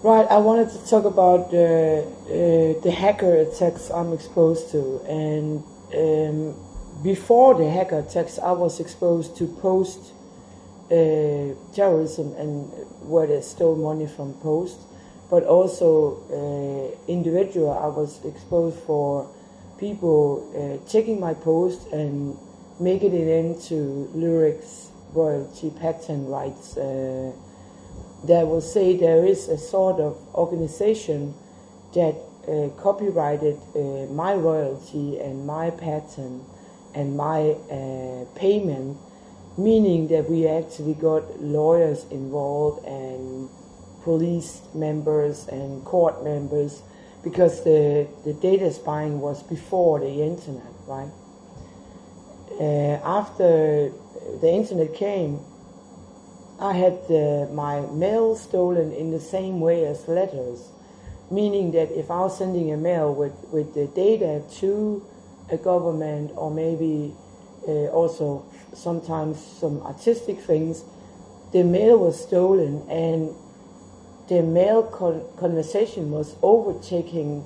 Right, I wanted to talk about the hacker attacks I'm exposed to, and before the hacker attacks, I was exposed to post terrorism and where they stole money from post, but also individual. I was exposed for people taking my post and making it into lyrics, royalty, patent rights. That will say there is a sort of organization that copyrighted my royalty and my patent and my payment, meaning that we actually got lawyers involved and police members and court members, because the data spying was before the internet, right? After the internet came, I had my mail stolen in the same way as letters, meaning that if I was sending a mail with the data to a government, or maybe also sometimes some artistic things, the mail was stolen and the mail conversation was overtaken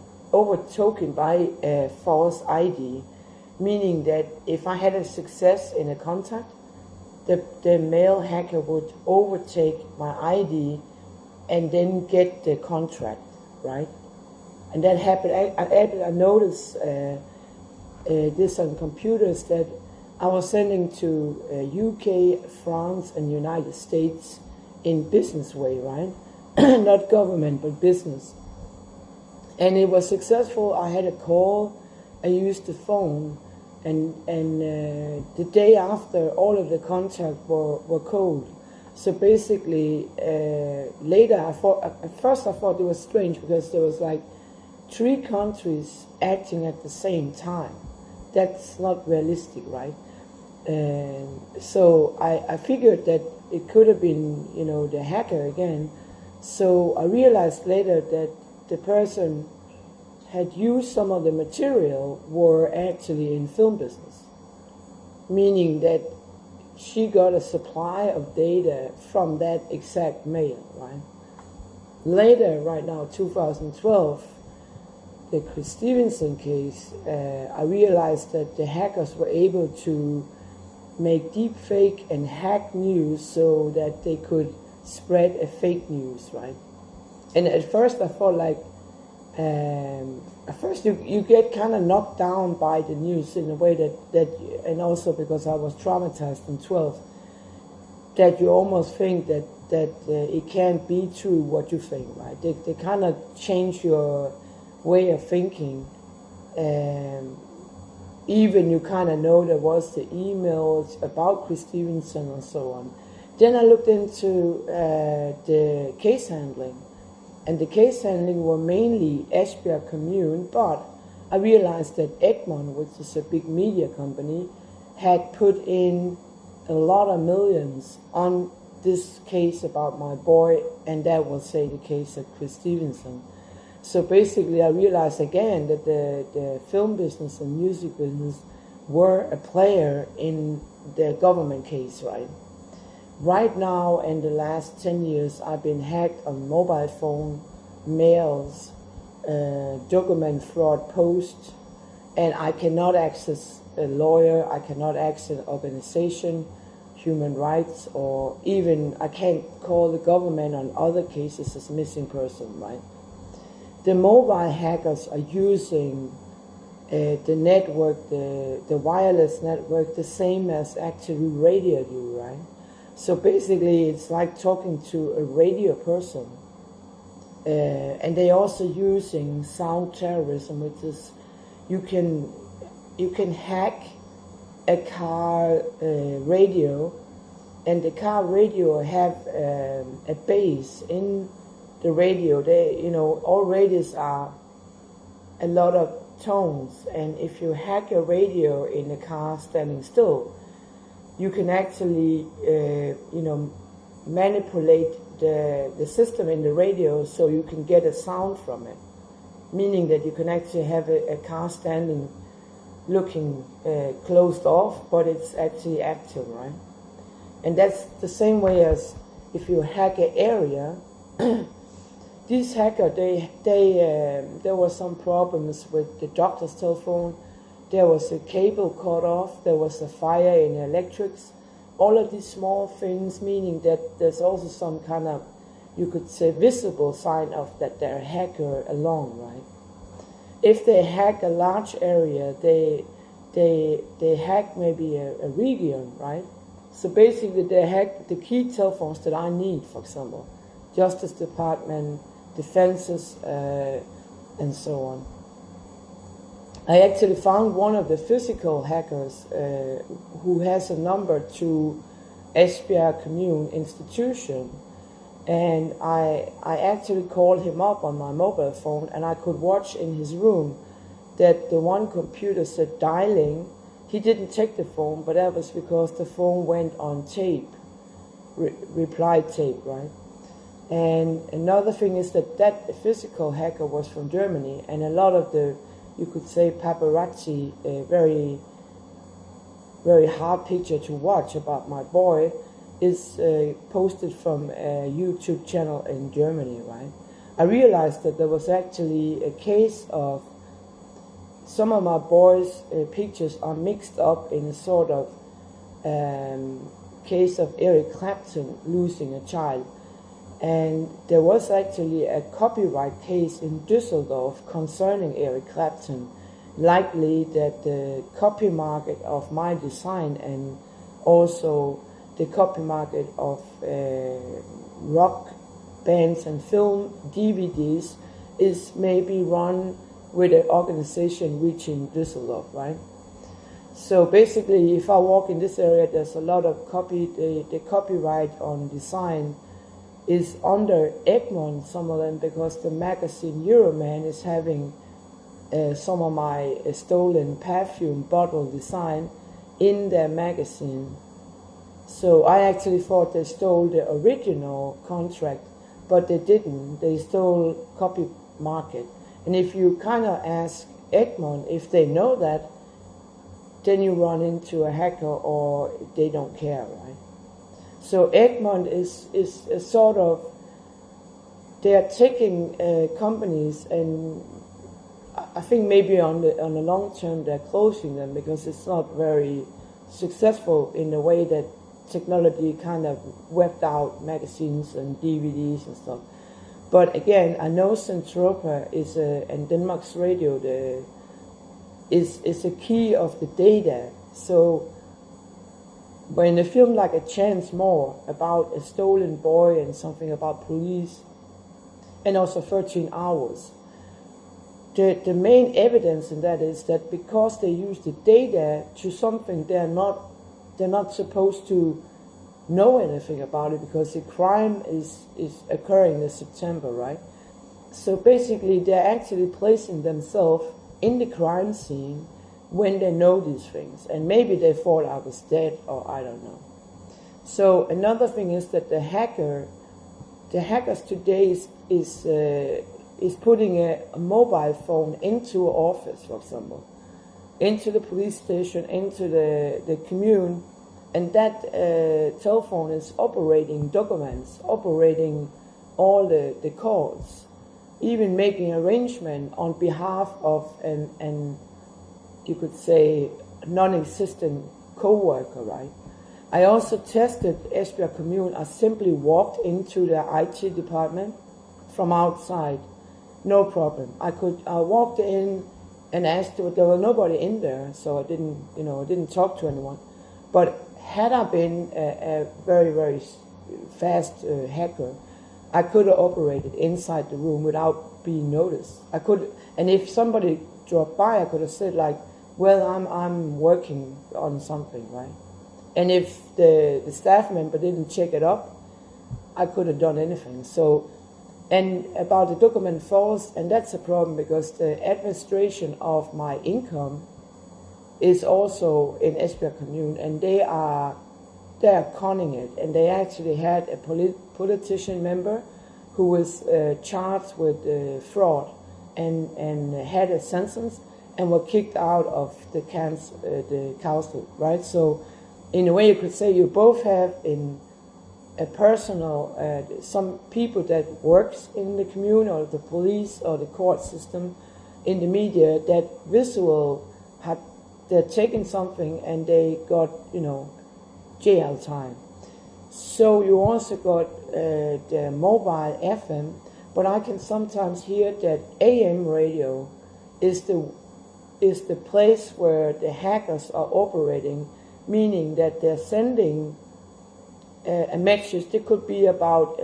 by a false ID, meaning that if I had a success in a contact, the mail hacker would overtake my ID and then get the contract, right? And that happened. I noticed this on computers, that I was sending to UK, France, and United States in business way, right? Not government, but business. And it was successful. I had a call. I used the phone. And the day after, all of the contacts were cold. So basically, later at first I thought it was strange, because there was like 3 countries acting at the same time. That's not realistic, right? So I figured that it could have been, the hacker again. So I realized later that the person had used some of the material were actually in film business, meaning that she got a supply of data from that exact mail, right? Later, right now, 2012, the Chris Stevenson case, I realized that the hackers were able to make deep fake and hack news so that they could spread a fake news, right? And at first I thought like, at first you get kind of knocked down by the news in a way that and also because I was traumatized in 12, that you almost think that it can't be true what you think, right? They kind of change your way of thinking. Even you kind of know there was the emails about Chris Stevenson and so on. Then I looked into the case handling. And the case handling were mainly Esbjerg Commune, but I realized that Egmont, which is a big media company, had put in a lot of millions on this case about my boy, and that was, say, the case of Chris Stevenson. So basically I realized again that the film business and music business were a player in the government case, right? Right now, in the last 10 years, I've been hacked on mobile phone, mails, document fraud, post, and I cannot access a lawyer, I cannot access an organization, human rights, or even I can't call the government on other cases as missing person, right? The mobile hackers are using the network, the wireless network, the same as actually radio do, right? So basically, it's like talking to a radio person. And they're also using sound terrorism, which is you can hack a car radio, and the car radio have a base in the radio. All radios are a lot of tones, and if you hack a radio in a car standing still, you can actually, manipulate the system in the radio so you can get a sound from it, meaning that you can actually have a car standing looking closed off, but it's actually active, right? And that's the same way as if you hack an area, These hackers, there were some problems with the doctor's telephone. There was a cable cut off. There was a fire in electrics. All of these small things, meaning that there's also some kind of, you could say, visible sign of that they're a hacker along, right? If they hack a large area, they hack maybe a region, right? So basically, they hack the key telephones that I need, for example, Justice Department, defenses, and so on. I actually found one of the physical hackers who has a number to Esbjerg Commune institution, and I actually called him up on my mobile phone, and I could watch in his room that the one computer said dialing. He didn't take the phone, but that was because the phone went on tape, reply tape, right? And another thing is that physical hacker was from Germany, and a lot of the, you could say, paparazzi, very, very hard picture to watch about my boy, is posted from a YouTube channel in Germany, right? I realized that there was actually a case of some of my boys' pictures are mixed up in a sort of case of Eric Clapton losing a child. And there was actually a copyright case in Dusseldorf concerning Eric Clapton, likely that the copy market of my design and also the copy market of rock bands and film DVDs is maybe run with an organization reaching Dusseldorf, right? So basically, if I walk in this area, there's a lot of the copyright on design is under Egmont, some of them, because the magazine Euroman is having some of my stolen perfume bottle design in their magazine. So I actually thought they stole the original contract, but they didn't. They stole copy market. And if you kind of ask Egmont if they know that, then you run into a hacker or they don't care, right? So Egmont is a sort of, they are taking companies, and I think maybe on the long term they're closing them because it's not very successful in the way that technology kind of webbed out magazines and DVDs and stuff. But again, I know Centropa is and Denmark's radio is a key of the data. So when a film like A Chance More about a stolen boy and something about police, and also 13 Hours, the main evidence in that is that because they use the data to something they're not supposed to know anything about it, because the crime is occurring in September, right? So basically they're actually placing themselves in the crime scene when they know these things, and maybe they thought I was dead, or I don't know. So another thing is that the hackers today is putting a mobile phone into an office, for example, into the police station, into the commune, and that telephone is operating documents, operating all the calls, even making arrangement on behalf of an you could say non-existent co-worker, right? I also tested Esbjerg Commune. I simply walked into the IT department from outside, no problem. I walked in and asked, there was nobody in there, so I didn't talk to anyone. But had I been a very, very fast hacker, I could have operated inside the room without being noticed. I could, and if somebody dropped by, I could have said like, well, I'm working on something, right? And if the staff member didn't check it up, I could have done anything. So, and about the document false, and that's a problem because the administration of my income is also in Esbjerg Commune, and they are conning it. And they actually had a politician member who was charged with fraud and had a sentence and were kicked out of the council, right? So in a way you could say you both have in a personal, some people that works in the community or the police or the court system, in the media, that visual they're taking something and they got, jail time. So you also got the mobile FM, but I can sometimes hear that AM radio is the place where the hackers are operating, meaning that they're sending a message. It could be about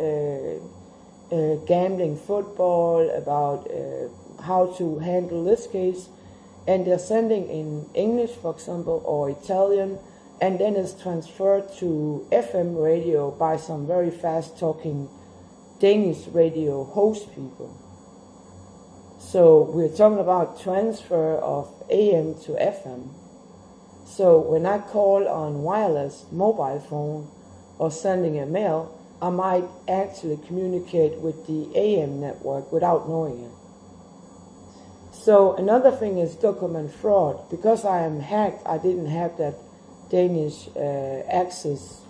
gambling, football, about how to handle this case, and they're sending in English, for example, or Italian, and then it's transferred to FM radio by some very fast-talking Danish radio host people. So we're talking about transfer of AM to FM. So when I call on wireless mobile phone or sending a mail, I might actually communicate with the AM network without knowing it. So another thing is document fraud. Because I am hacked, I didn't have that Danish access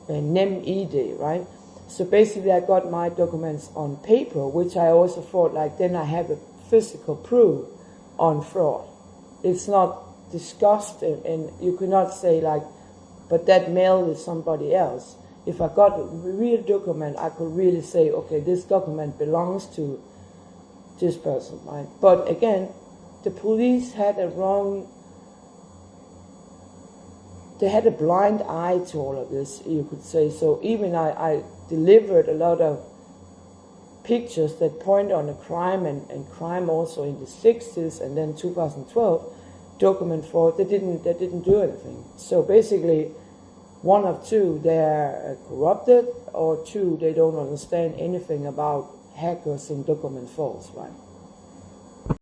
NemID, right? So basically I got my documents on paper, which I also thought then I have a physical proof on fraud. It's not discussed, and you could not say but that mail is somebody else. If I got a real document, I could really say, okay, this document belongs to this person, right? But again, the police had they had a blind eye to all of this, you could say. So even I delivered a lot of pictures that point on a crime and crime also in the 60s and then 2012, document fraud, they didn't do anything. So basically, one of two, they're corrupted, or two, they don't understand anything about hackers and document frauds, right?